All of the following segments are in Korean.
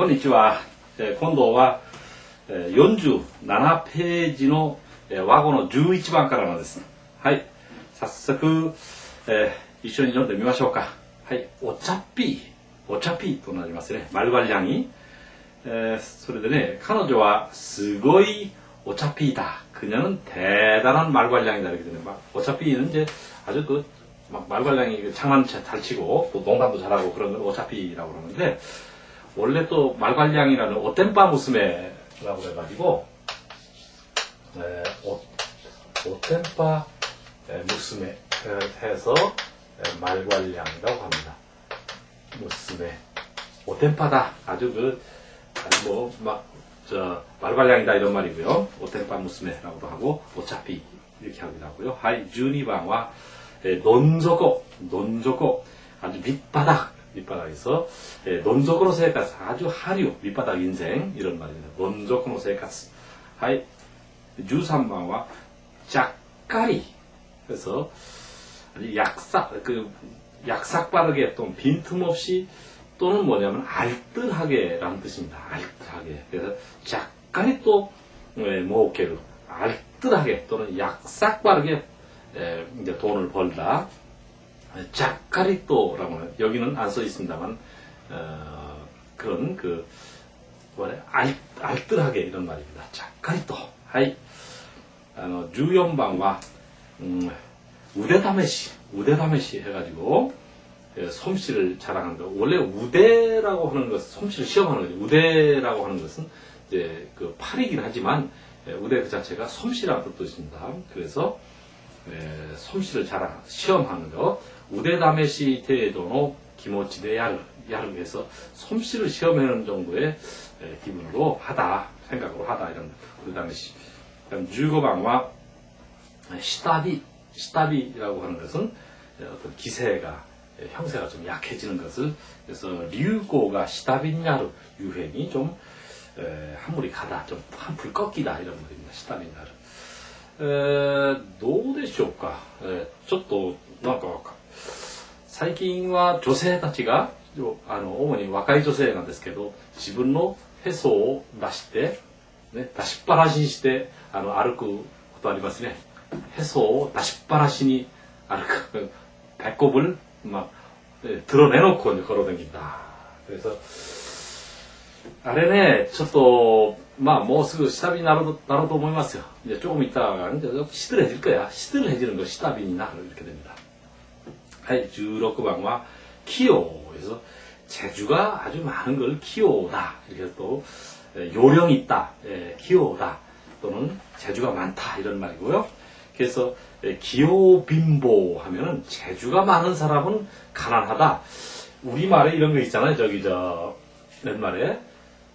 こんにちは。今度は47ページの和語の11番からなんです。はい。早速、一緒に読んでみましょうか。はい。お茶っぴーとなりますね。말괄량이。それでね、彼女はすごいお茶っぴーだ. 그녀는 대단한 말괄량이다. 이렇게 되는 어차피는 이제 아주 말괄량이 장난 잘 치고 또 농담도 잘하고 그런 걸 어차피라고 그러는데, 원래 또 말괄량이라는 오텐파 무스메라고 해가지고 오텐파 무스메 해서 말괄량이라고 합니다. 무스메 오텐파다. 아주 말괄량이다 이런 말이고요. 오텐파 무스메라고도 하고 어차피 이렇게 하기도 하고요. 하이 12방와 논조고 아주 밑바닥에서 논조고로 생활 아주 하류 밑바닥 인생 이런 말입니다. 논조고로 생활. 하이 13방와 짝까리 그래서 아주 약삭빠르게 또 빈틈없이 또는 뭐냐면 알뜰하게라는 뜻입니다. 알뜰하게. 그래서 짝까리 또 모케루 알뜰하게 또는 약삭빠르게 이제 돈을 벌다. 짝까리또라고는 여기는 안 써 있습니다만 그런 알뜰하게 이런 말입니다. 짝까리또. 하이 14방과 우대다메시 해가지고 솜씨를 자랑하는 거. 원래 우대라고 하는 것은 솜씨를 시험하는 거죠. 우대라고 하는 것은 이제 그 팔이긴 하지만 우대 그 자체가 솜씨라는 뜻입니다. 그래서 솜씨를 시험하는 거. 우대다메시 태도노 기모치대 야르에서 솜씨를 시험하는 정도의 기분으로 하다, 생각으로 하다 이런 우대다메시. 그다음 15방과 시다비라고 하는 것은 어떤 기세가 형세가 좀 약해지는 것을, 그래서 류고가 시다빈야르 유행이 좀 한물이 가다, 좀 한풀 꺾이다 이런 말입니다. 시다빈야르. どうでしょうか。ちょっとなんか最近は女性たちが主に若い女性なんですけど、自分のへそを出して、ね、出しっぱなしにして歩くことありますね。へそを出しっぱなしに歩く。배꼽을 막 드러내놓고 이제 걸어다닌다. 그래서 아래네 저도 뭐すぐ 시답이 나로도思いますよ. 이제 조금 있다가 이제 시들해질 거야. 시들해지는 거 시답이 나로 이렇게 됩니다. 16방과 키오에서 재주가 아주 많은 걸 키오다. 이렇게 또 요령 있다. 키오다. 또는 재주가 많다 이런 말이고요. 그래서 기호빈보 하면은 재주가 많은 사람은 가난하다. 우리말에 이런 거 있잖아요. 옛말에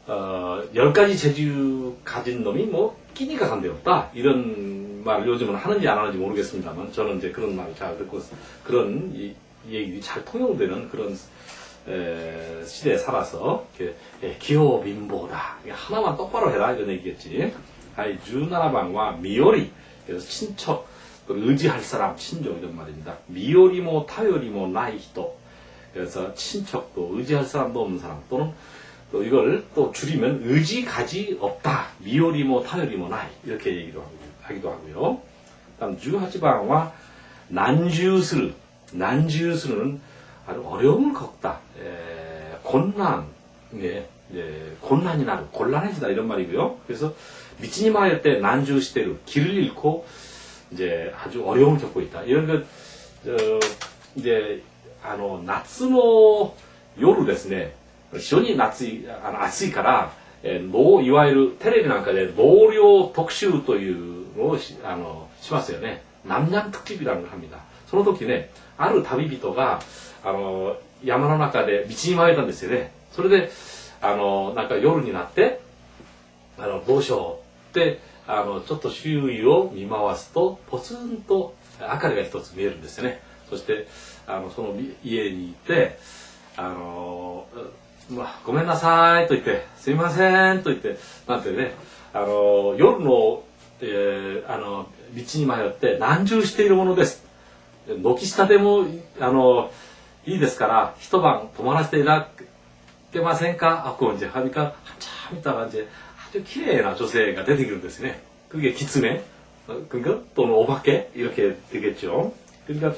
10가지 재주 가진 놈이 끼니가 간데없다. 이런 말을 요즘은 하는지 안 하는지 모르겠습니다만, 저는 이제 그런 말을 잘 듣고 그런 이 얘기들이 잘 통용되는 그런 시대에 살아서 기호빈보다. 하나만 똑바로 해라 이런 얘기겠지. 17방과 미요리. 그래서 친척, 의지할 사람, 친족 이런 말입니다. 미요리모 타요리모 나이 히토. 그래서 친척도 의지할 사람도 없는 사람, 또는 또 이걸 또 줄이면 의지가지 없다. 미요리모 타요리모 나이 이렇게 하기도 하고요. 다음 18방과 난주스는 아주 어려움을 겪다. 곤란이 나る, 곤란해지다 이런 말이고요. 그래서 미치니마 할 때 난주시대로 길을 잃고 이제 아주 어려움을 겪고 있다. 이런 것 이제 나츠노 요루 ですね. 非常に暑いからいわゆるテレビなんかで納涼特集というのをしますよね. 남양 특집이라는 걸 합니다. その時ね、ある旅人が山の中で道に迷ったんですよね。それでなんか夜になってどうしようってちょっと周囲を見回すとポツンと明かりが一つ見えるんですよね。そしてその家に行ってごめんなさいと言って、すいませんと言って、なんてね、夜の、道に迷って難渋しているものです。軒下でもいいですから一晩泊まらせていた 깨마센까? 하고 이제 하니까 한참 있다가 이제 아주 키레나 조세가 되기로 됐어요. 그게 기츠네. 그러니까 또는 오바케 이렇게 되겠죠. 그러니까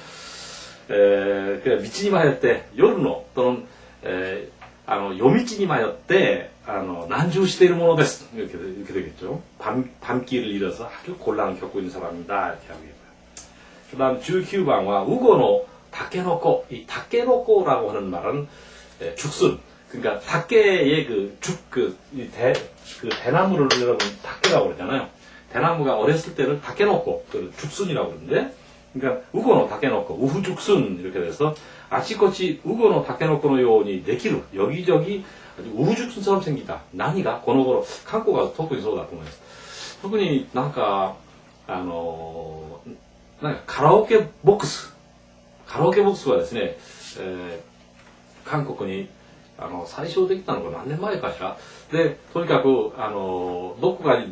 그 미치니마였대 요르노 또는 요미치니마였대 난주시되는 모노 데스 이렇게 되겠죠. 밤길을 잃어서 아주 곤란을 겪고 있는 사람이다 이렇게 하겠고요. 그다음 19번과 우고노 다케노코 이 다케노코라고 하는 말은 죽순 그러니까 닭개의 대나무를 여러분 닭개라고 그러잖아요. 대나무가 어렸을 때는 닭개놓고 죽순이라고 그러는데, 그러니까 우고노 닭개놓고 우후죽순 이렇게 돼서 아치코치 우고노 닭개놓고의 요원이 내기루 여기저기 아주 우후죽순처럼 생기다. 나니가 고노고로 한국가特にそうだと思います。特になんかカラオケボックスはですね、韓国に最初できたのが何年前かしら。で、とにかく、どこかに、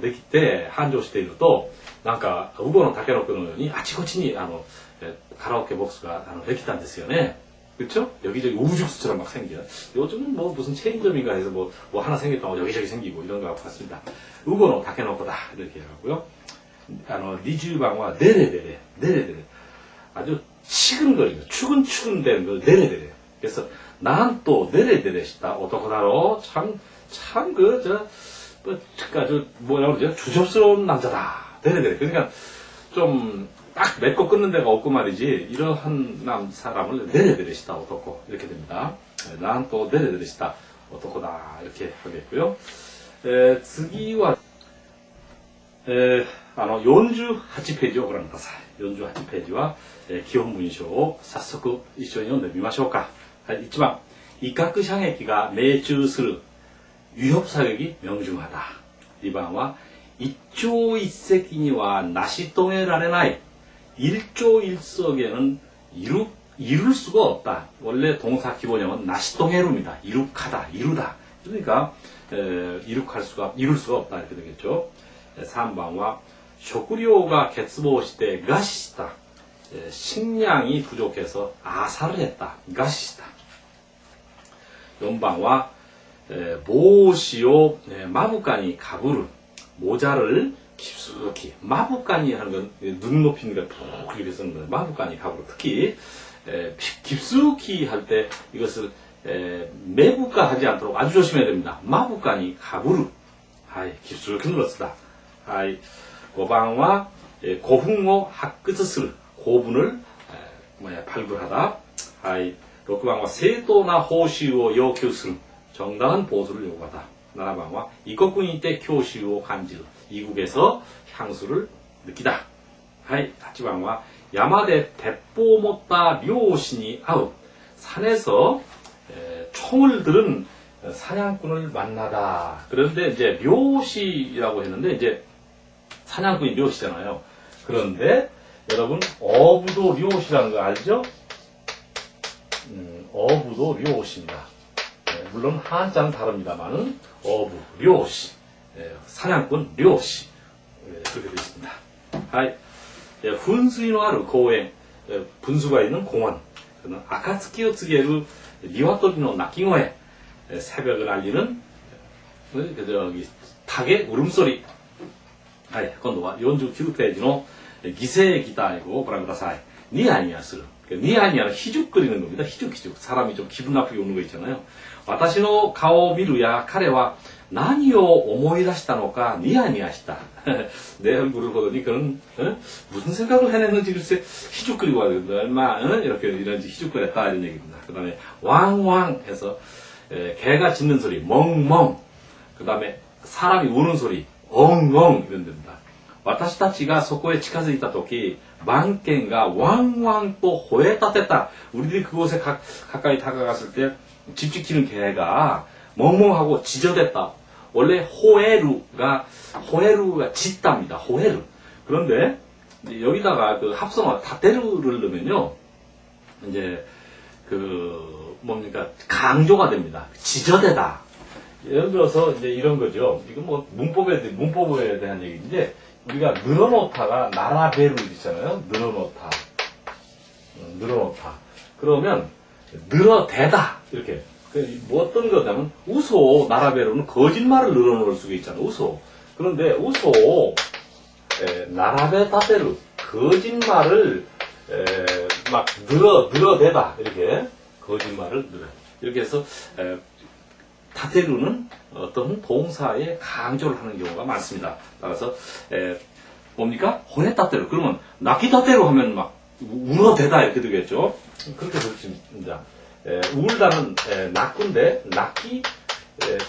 できて繁盛していると、なんか、ウゴのタケノコのように、あちこちに、カラオケボックスが、できたんですよね。그렇죠? 여기저기 우후죽순처럼 막 생겨요. 요즘은 뭐 무슨 체인점인가 해서 뭐 하나 생겼다고 여기저기 생기고 이런 거 같습니다. 우고노 타케노코다 이렇게 하고요. 니주방과 네레데레 아주 치근거리고 추근추근대는 걸 네레데레. 그래서 난 또 네레데레시다 어떡하다로 아주 뭐라 그러죠? 주접스러운 남자다. 네레데레. 그러니까 좀 딱 맺고 끊는 데가 없고 말이지 이러한 사람을 네레데레시다 어떡고 이렇게 됩니다. 난 또 네레데레시다 어떡하다 이렇게 하겠고요. 次は 48ページをご覧ください。48ページは、基本文章を早速一緒に読んでみましょうか。はい、1番、威嚇射撃が命中する위협 사격이 명중하다. 2番は一朝一夕には成し遂げられない일조일석에는 이룰 수가 없다. 원래 동사 기본형은 나시동해루입니다. 이룩하다, 이루다. 그러니까 이룰 수가 없다 이렇게 되겠죠. 3번과食料が 欠乏して 餓死した. 식량이 부족해서 아사를 했다. 餓死した. 4번과 모시오 마부간이 가부르. 모자를 깊숙이 마부간이 하는 건 눈 높이는 걸 푹 이렇게 쓰는 거예요. 마부간이 가부르. 특히 깊숙이 할 때 이것을 매부가 하지 않도록 아주 조심해야 됩니다. 마부간이 가부르. 하이 깊숙이 눌렀다. 하이 5번과 고흥호 학끝을 고분을 발굴하다. 하이 6번과 세도나 호시오 요큐스를 정당한 보수를 요구하다. 7번과 이국군이 때 교시오 간질 이국에서 향수를 느끼다. 하이 8번과 야마데 대포 못다 묘신이 아웃 산에서 총을 들은 사냥꾼을 만나다. 그런데 이제 묘시라고 했는데 이제 사냥꾼이 묘시잖아요. 그런데 여러분 어부도 묘시라는 거 알죠? 어부도 묘시입니다. 물론 한자는 다릅니다만은 어부 묘시 사냥꾼 묘시 그렇게 되어 있습니다. 하이 훈수이노아르 공원 분수가 있는 공원 아카츠키を告げる鶏の鳴き声 새벽을 알리는 닭의 울음소리. はい、今度は49ページの犠牲ギターをご覧ください。ニヤニヤする。ニヤニヤの희죽거리는 겁니다. 희죽. 사람이 좀 기분 나쁘게 웃는 거 있잖아요. 私の顔を見るや彼は何を思い出したのかニヤニヤした. 내 얼굴을 보더니 그는 무슨 생각을 해냈는지 글쎄 희죽거리고 하는데 얼마 이런지 희죽거렸다 이런 얘기입니다. 그 다음에 왕왕 해서 개가 짖는 소리 멍멍. 그 다음에 사람이 우는 소리 엉엉 이런 데입니다. 私たちがそこへ近づいたとき망개가 왕왕 또 호에따댔다. 우리들이 그곳에 가까이 다가갔을 때 집 지키는 개가 멍멍하고 짖어댔다. 원래 호에루가 짖답니다. 호에루. 그런데 여기다가 그 합성어 다테루를 넣으면요 이제 뭡니까 강조가 됩니다. 짖어대다. 예를 들어서 이제 이런 거죠. 이건 뭐 문법에 대한 얘기인데 우리가 늘어놓다가 나라베루 있잖아요. 늘어놓다. 그러면 늘어대다 이렇게 뭐 어떤 거냐면 우소 나라베로는 거짓말을 늘어놓을 수가 있잖아. 우소. 그런데 우소 나라베 다테루 거짓말을 막 늘어대다 이렇게 거짓말을 늘어 이렇게 해서 다테루는 어떤 동사에 강조를 하는 경우가 많습니다. 따라서 뭡니까? 호네다테루 그러면 나키다테루 하면 막 울어대다 이렇게 되겠죠. 그렇게 되겠습니다. 울다는 낙구인데 낙기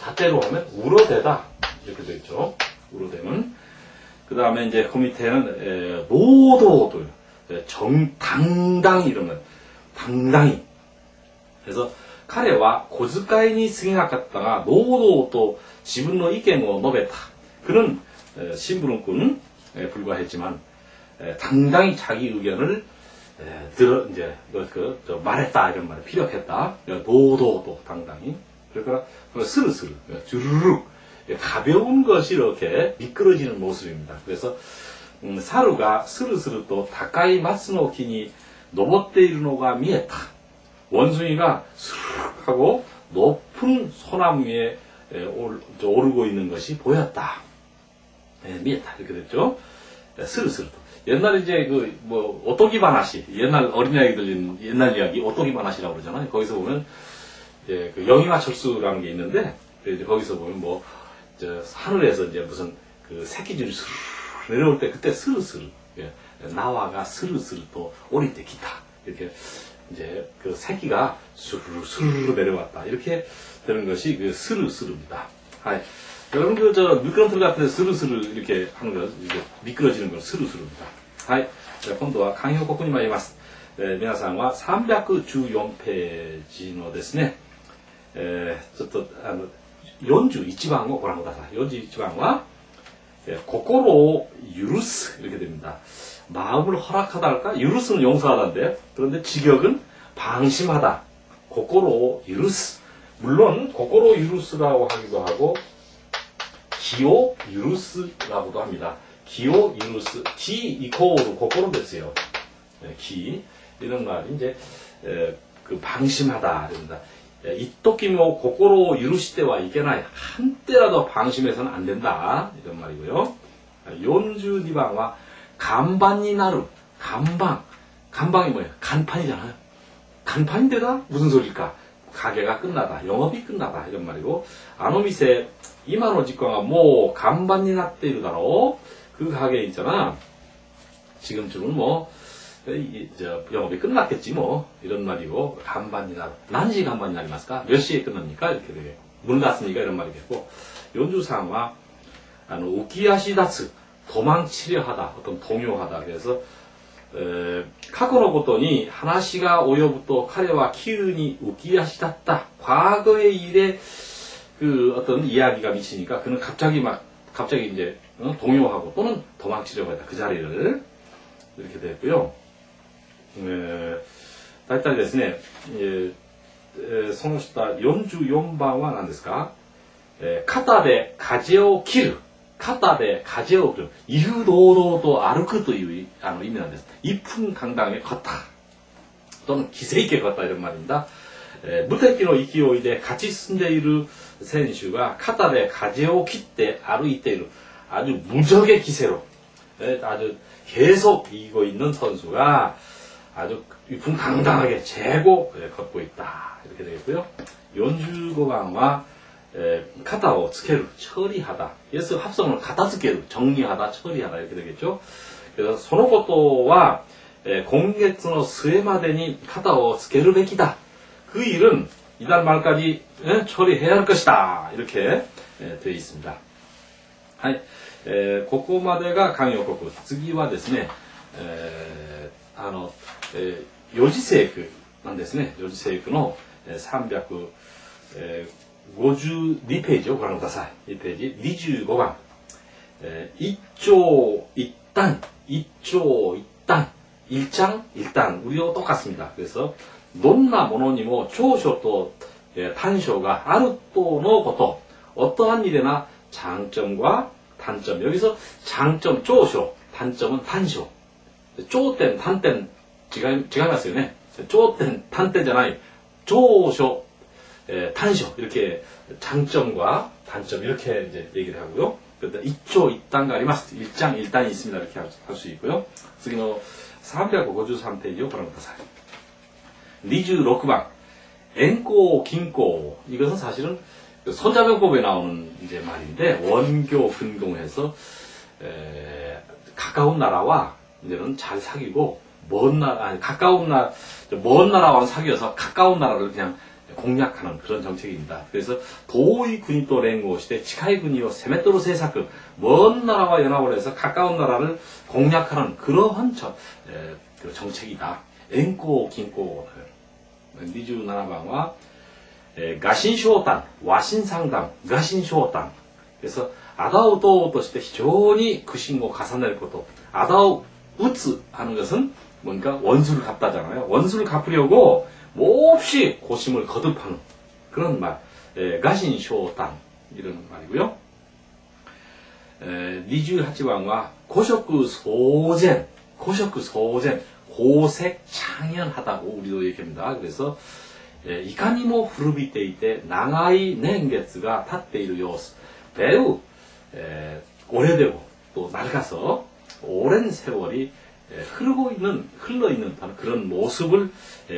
다테루 하면 울어대다 이렇게 되겠죠. 울어대면 그 다음에 이제 그 밑에는 노도도 정당당히 이러면 당당히 그래서 彼は小遣いに過ぎなかったが堂々と自分の意見を述べた. 그는 심부름꾼은 불과했지만 당당히 자기 의견을 이제 말했다 이런 말에 피력했다. 도도도 당당히. 그러니까 스르스르 주르륵 가벼운 것이 이렇게 미끄러지는 모습입니다. 그래서 사루가 스르스르 또 가까이 마츠노키니 노보tteいるのが見えた. 원숭이가 스르륵 하고 높은 소나무 위에 오르고 있는 것이 보였다. 미에타 이렇게 됐죠. 스르스르. 옛날에 이제 오토기 바나시 옛날 어린아이 들린 옛날 이야기 오토기 바나시라고 그러잖아요. 거기서 보면 이제 영희와 철수라는 게 있는데 이제 거기서 보면 하늘에서 이제 무슨 새끼줄이 스르르 내려올 때 그때 스르스르 나와가 스르스르 또 오리테 기타 이렇게 이제 새끼가 스르르 내려왔다 이렇게 되는 것이 스르스르입니다. 여러분 미끄럼틀 같은 데 스르스르 이렇게 하는 거 이렇게 미끄러지는 건 스르스르입니다. 자, 今度は慣用国に参ります。皆さんは314ページのですね、ちょっと41番をご覧ください。41番は心を許す이렇게 됩니다. 마음을 허락하다 할까? 유르스는 용서하다인데 그런데 직역은 방심하다. 고코로 유르스. 물론 고코로 유르스라고 하기도 하고 기오 유르스라고도 합니다. 기오 유르스. 기 이코르 고코로 됐어요. 기 이런 말이 이제 방심하다 됩니다. 이토끼모 고코로 유르시대와 이게나 한때라도 방심해서는 안 된다 이런 말이고요. 42番와 간반이 나루 간방이 뭐예요? 간판이잖아요. 간판인데다 무슨 소리일까? 가게가 끝나다, 영업이 끝나다 이런 말이고 아노미세 이마노 직광아 뭐 간반이 나때 이러다로 그 가게 있잖아. 지금쯤은 영업이 끝났겠지 이런 말이고 간반이 나루 난지 간반이 나리마스까? 몇 시에 끝납니까? 이렇게 되게 문 닫습니까? 이런 말이겠고 연주상화 우키야시다츠 도망치려 하다, 어떤 동요하다. 그래서 카코노 고토니 하나시가 오요부터 카레와 키르니 우키야시다tta. 과거의 일에 어떤 이야기가 미치니까 그는 갑자기 이제 동요하고 또는 도망치려고 했다. 그 자리를 이렇게 됐고요. 大体ですね、その下44番は何ですか？肩で風を切る。肩で風を切る。優堂々と歩くという意味なんです。1分당당하게 걷다. 또는 기세 있게 걷다 이런 말입니다. 무敵の勢いで勝ち進んでいる選手が肩で風を切って歩いている. 아주 무적의 기세로 아주 계속 이기고 있는 선수가 아주 위풍당당하게 재고 걷고 있다. 이렇게 되겠고요. 45番와 카타오 스케루 처리하다. 그래서 합성을 가다스케루 정리하다, 처리하다 이렇게 되겠죠. 그래서 소노고토와 공개의 수에마데니 카타오 스케루 베키다. 그 일은 이달 말까지 처리해야 할 것이다. 이렇게 되어 있습니다. ここまでが慣用国。次はですね、四字聖句なんですね。四字聖句の352ページをご覧ください。2ページ25番。一長一短、一長一短、일장 일단 우리와 똑같습니다. 그래서 どんなものにも長所と短所があるとのこと。어떠한 일에나 장점과 단점. 여기서 장점, 長所, 단점은 단쇼. 頂点, 단点, 違いますよね. 頂点, 단点じゃない. 長所, 단쇼 이렇게 장점과 단점 이렇게 이제 얘기를 하고요. 그런데 이쪽 이단가 아리마스 1장 1단이 있습니다. 이렇게 할 수 있고요. 次の353ページをご覧ください. 26방 엔고 긴고 이것은 사실은 손자병법에 나오는 이제 말인데 원교 근공해서 가까운 나라와 이제는 잘 사귀고 먼 나라와는 사귀어서 가까운 나라를 그냥 공략하는 그런 정책입니다. 그래서 도의 군이 또 랭고 시대 치카이 군이요 세메토로 세사급 먼 나라와 연합을 해서 가까운 나라를 공략하는 그러한 그 정책이다. 엔고 긴고 27방과 가신쇼단 와신상담 가신쇼단 그래서 아다우도として非常に苦心を重ねること 아다우 우츠 하는 것은 뭔가 원수를 갚다잖아요. 원수를 갚으려고 몹시 고심을 거듭하는 그런 말 가신쇼단 이런 말이고요. 28방과 고쇼크 소젠 고색 창연하다고 우리도 얘기합니다. 그래서 いかにも古びていて長い年月が経っている様子 매우 오래되고 또 낡아서 오랜 세월이 흘러 있는 그런 모습을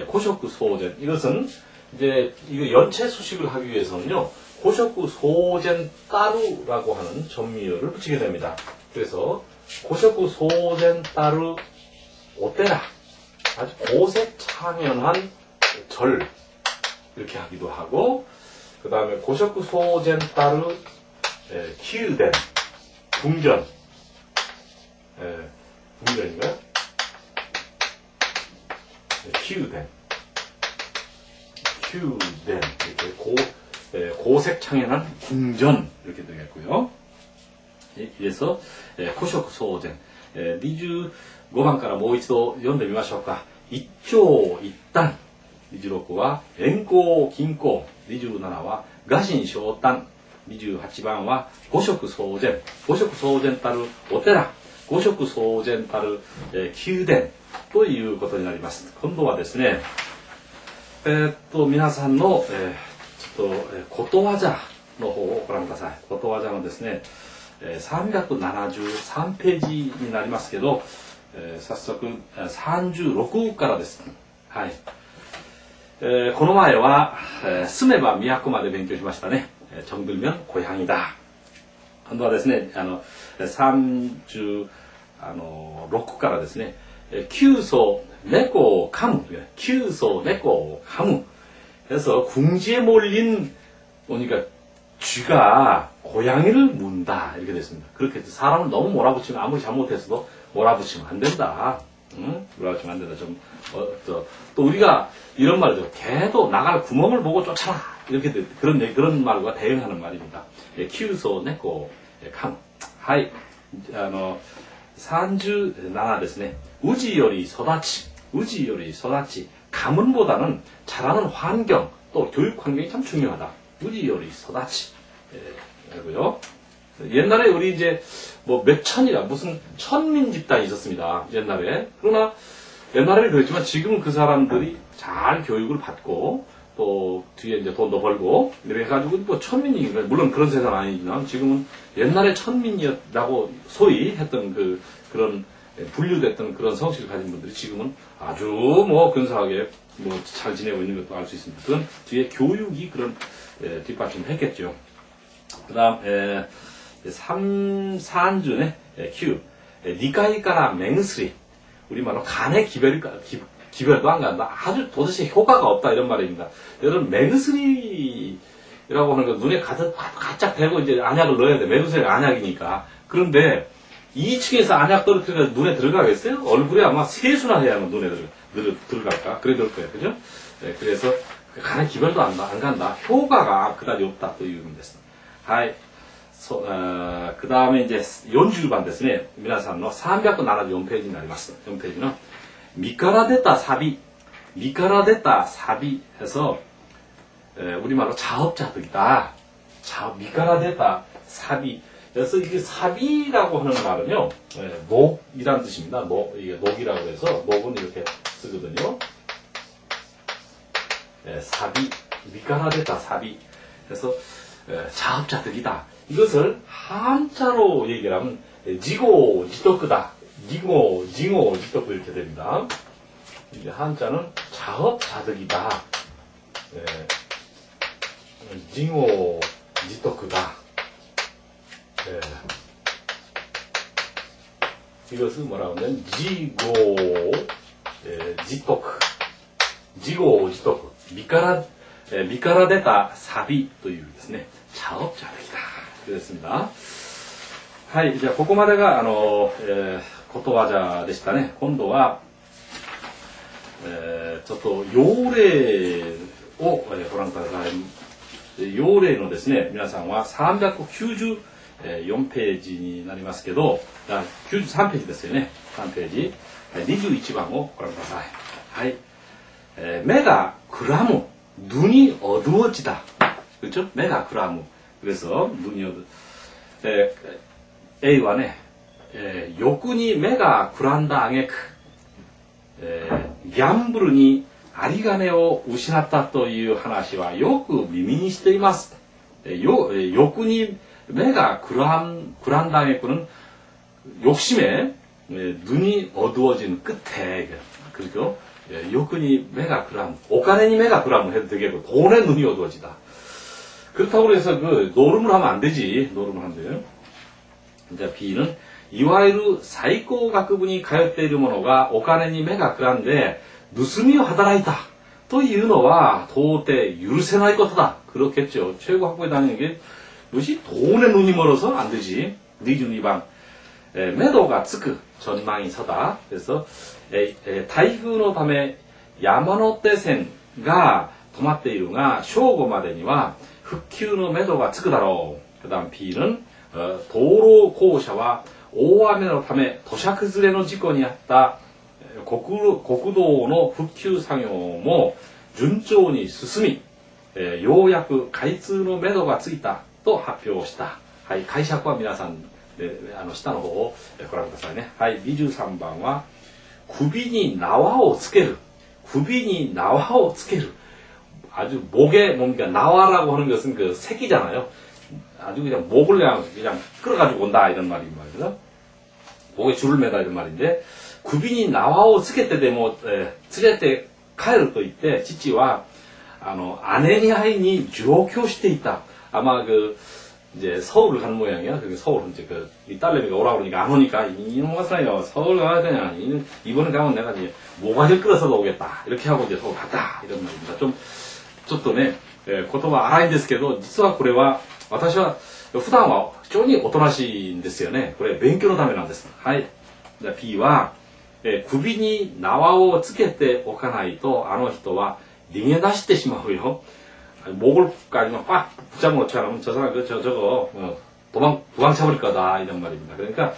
고쇼크 소젠 이것은 이제 이거 연체 수식을 하기 위해서는요 고쇼크 소젠 따루라고 하는 전미어를 붙이게 됩니다. 그래서 고쇼크 소젠 따루 오테라 아주 고색 창연한 절 이렇게 하기도 하고 그 다음에 고쇼크 소젠 따루 키우덴 궁전 궁전인가요? 키우덴 이렇게 고색 창연한 궁전 이렇게 되겠고요. 그래서 고쇼크 소젠 25番からもう一度読んでみましょうか。一長一短26は遠行近行27は臥薪嘗胆28番は五色蒼然五色蒼然たるお寺五色蒼然たる、宮殿ということになります。今度はですね皆さんの、ちょっと、ことわざの方をご覧ください。ことわざのですね373ページになりますけど早速36からです。はい。この前は住めば都まで勉強しましたね。정들면 고향이다. 今度はですね36からですね9소猫を噛む 9소猫を噛む 그래서 궁지에 몰린 보니까 쥐가 고양이를 문다 이렇게 됐습니다. 그렇게 해서 사람을 너무 몰아붙이면 아무리 잘못했어도 몰아붙이면 안 된다. 응? 몰아붙이면 안 된다. 또 우리가 이런 말이죠. 개도 나갈 구멍을 보고 쫓아라. 이렇게 그런 말과 대응하는 말입니다. 키우소 네코 감. 하이. 37ですね. 우지 요리 소다치. 우지 요리 소다치. 가문보다는 자라는 환경 또 교육 환경이 참 중요하다. 우지 요리 소다치. 그리고요. 옛날에 우리 이제 뭐 몇천이라 무슨 천민 집단이 있었습니다. 옛날에. 그러나 옛날에 그랬지만 지금은 그 사람들이 잘 교육을 받고 또 뒤에 이제 돈도 벌고 이렇게 해가지고 뭐 천민이 물론 그런 세상 아니지만 지금은 옛날에 천민이라고 소위 했던 그런 분류됐던 그런 성씨를 가진 분들이 지금은 아주 뭐 근사하게 뭐 잘 지내고 있는 것도 알 수 있습니다. 그건 뒤에 교육이 그런 뒷받침을 했겠죠. 그다음 3산준의 Q 니까이까라 맹스리 우리말로 간의 기별도 안 간다. 아주 도대체 효과가 없다 이런 말입니다. 여러분 맹스리라고 하는 건 눈에 가짝 대고 이제 안약을 넣어야 돼. 맹스리가 안약이니까. 그런데 2층에서 안약 떨어뜨리면 눈에 들어가겠어요? 얼굴에 아마 세수나 해야만 눈에 들어갈까? 그래 될 거예요. 그죠? 네, 그래서 간의 기별도 안 간다. 효과가 그다지 없다 또いう意味です. 하이. 그 다음에 이제 40번ですね. 皆さんの374ページになります. 4페이지는 미가라 됐다 사비. 미가라 됐다 사비 해서 우리말로 자업자득이다. 미가라 됐다 사비. 그래서 이게 사비라고 하는 말은요. 녹이란 뜻입니다. 이게 녹이라고 해서 녹은 이렇게 쓰거든요. 사비. 밑가라 됐다 사비. 그래서 자업자득이다. 이것을 한자로 얘기를 하면 지고지덕이다. 징오지덕 이렇게 됩니다. 이제 한자는 자업자득이다. 징오지덕이다. 이것은 뭐라고 하면 지고지덕 밑가라 됐다 사비 というですね 자업자득이다. 그랬습니다. はい、じゃあここまでがことわざでしたね。今度は、ちょっと要例を、ご覧ください。要例のですね、皆さんは394ページになりますけど、93ページですよね。3ページ。21番をご覧ください。はい。目がくらむ。눈이 어두워지다. 그렇죠? 매가 그라무. 그래서 눈이 A와네 요군이 매가 구란다앙에ギャンブルに 아리가네を 失った という話はよく耳にしています。欲に 매가 구란다앙에는 욕심에 눈이 어두워진 끝에 그렇죠? 욕군이 매가 그람, 오카네니 매가 그람을 해도 되겠고, 돈에 눈이 어두워지다. 그렇다고 해서 노름을 하면 안 되지. 노름을 하면 돼요. 이제 B는, いわゆる最高学部に通っている者がお金に目がくらんで、盗みを働いた。というのは、到底許せないことだ. 그렇겠죠. 최고 학부에 다니는 게, 이것이 돈에 눈이 멀어서 안 되지. 22번. 매도가 つく. 전망이 서다. 그래서, 台風のため山手線が止まっているが正午までには復旧のめどがつくだろう。그 다음 B는 道路公社は大雨のため土砂崩れの事故に遭った国道の復旧作業も順調に進み、ようやく開通のめどがついたと発表した。はい、解釈は皆さん下の方をご覧くださいね。はい、23番は首に縄をつける. 굽이 나와を つける. 아주 목에 뭡니까 나와라고 하는 것은 그 새끼잖아요. 아주 그냥 목을 그냥 끌어가지고 온다 이런 말이죠. 목에 줄을 매다 이런 말인데 굽이 나와を つけてでも連れて帰ると言って父は姉に会いに上京していた. 아마 이제 서울을 가는 모양이야. 그게 서울은 이제 이 딸내미가 오라고 그러니까 안 오니까 이놈 같아요. 서울 가야 되냐. 이번에 가면 내가 이제 모가지를 끌어서도 오겠다. 이렇게 하고 이제 서울 갔다. 이런 말입니다.ちょっとね、言葉は荒いんですけど、実はこれは、私は普段は非常におとなしいんですよね。これ勉強のためなんです。はい。じゃあ P は、首に縄をつけておかないと、あの人は逃げ出してしまうよ。 목을까지 막 붙잡아 놓지 않으면 저 사람 저거 도망쳐버릴 거다 이런 말입니다. 그러니까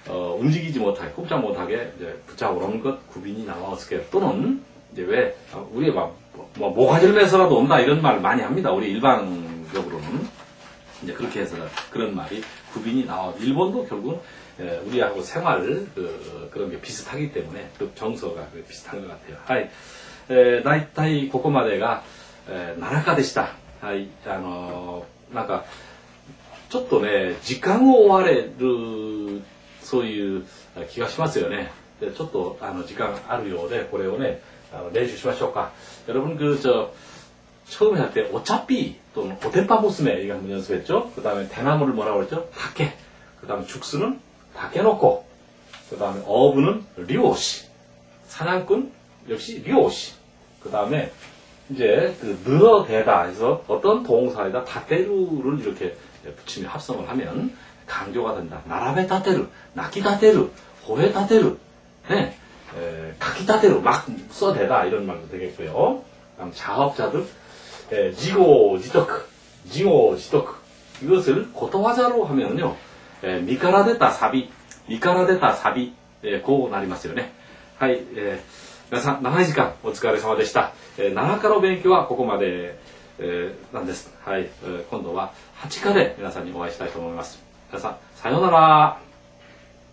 움직이지 못하게 꼼짝 못하게 이제 붙잡아 놓은 것 구빈이 나와 어떻게 또는 이제 왜 우리 막 모가지를 매서라도 온다 이런 말 많이 합니다. 우리 일반적으로는 이제 그렇게 해서 그런 말이 구빈이 나와. 일본도 결국 우리하고 생활 그런 게 비슷하기 때문에 그 정서가 비슷한 것 같아요. 하이, 다이타이 ここまでが7日でした。はい、なんかちょっとね時間を追われるそういう気がしますよね。でちょっと時間あるようでこれをね練習しましょうか。여러분 처음에 할 때 어차피 또는 오텐파모스메 이거 한번 연습했죠. 그 다음에 대나무를 뭐라고 그랬죠? 다케. 그 다음에 죽수는 다케놓고. 그 다음에 어부는 리오시. 사냥꾼 역시 리오시. 그 다음에 이제 늘어대다 해서 어떤 동사에다 다테루를 이렇게 붙이면 합성을 하면 강조가 된다. 나라베 다테루, 나키 다테루, 호에 다테루, 네, 가키 다테루 막 써대다 이런 말도 되겠고요. 그다음 자업자들, 지고지덕, 지고지덕 이것을 고토화자로 하면요, 미카라데타 사비, 미카라데타 사비, 고なりますよね. はい、皆さん長い時間お疲れ様でした。7課の勉強はここまで、なんです。はい、今度は8課で皆さんにお会いしたいと思います。皆さんさようなら。